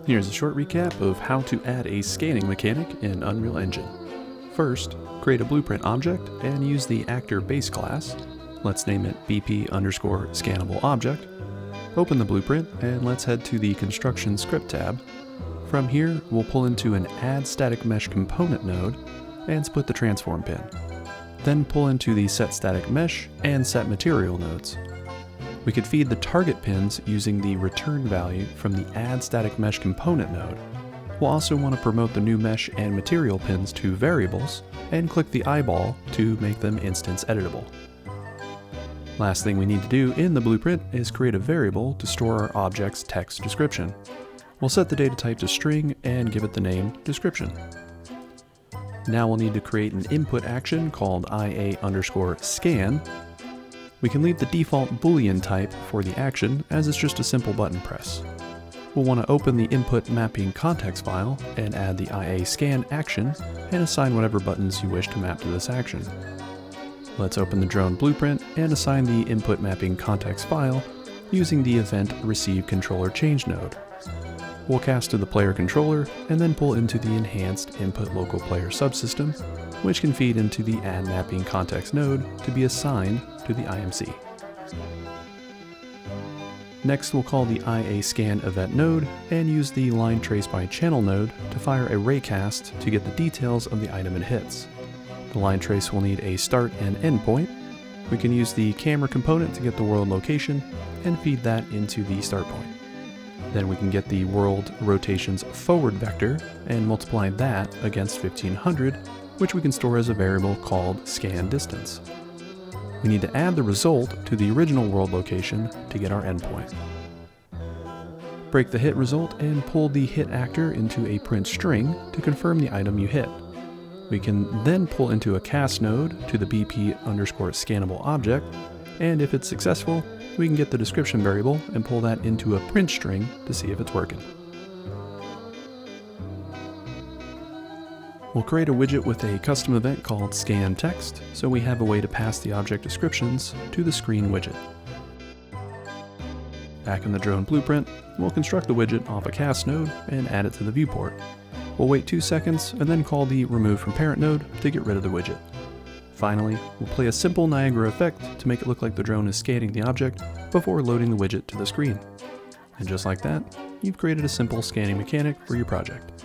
Here's a short recap of how to add a scanning mechanic in Unreal Engine. First, create a blueprint object and use the actor base class. Let's name it BP_scannable_object. Open the blueprint and let's head to the construction script tab. From here, we'll pull into an add static mesh component node and split the transform pin. Then pull into the set static mesh and set material nodes. We could feed the target pins using the return value from the add static mesh component node. We'll also want to promote the new mesh and material pins to variables and click the eyeball to make them instance editable. Last thing we need to do in the blueprint is create a variable to store our object's text description. We'll set the data type to string and give it the name description. Now we'll need to create an input action called IA_scan. We can leave the default Boolean type for the action as it's just a simple button press. We'll want to open the input mapping context file and add the IA_scan action and assign whatever buttons you wish to map to this action. Let's open the drone blueprint and assign the input mapping context file using the event receive controller change node. We'll cast to the player controller and then pull into the enhanced input local player subsystem, which can feed into the add mapping context node to be assigned to the IMC. Next, we'll call the IA_scan event node and use the line trace by channel node to fire a raycast to get the details of the item it hits. The line trace will need a start and end point. We can use the camera component to get the world location and feed that into the start point. Then we can get the world rotation's forward vector and multiply that against 1500, which we can store as a variable called scan distance. We need to add the result to the original world location to get our endpoint. Break the hit result and pull the hit actor into a print string to confirm the item you hit. We can then pull into a cast node to the BP_scannable object, and if it's successful, we can get the description variable and pull that into a print string to see if it's working. We'll create a widget with a custom event called scan text, so we have a way to pass the object descriptions to the screen widget. Back in the drone blueprint, we'll construct the widget off a cast node and add it to the viewport. We'll wait 2 seconds and then call the remove from parent node to get rid of the widget. Finally, we'll play a simple Niagara effect to make it look like the drone is scanning the object before loading the widget to the screen. And just like that, you've created a simple scanning mechanic for your project.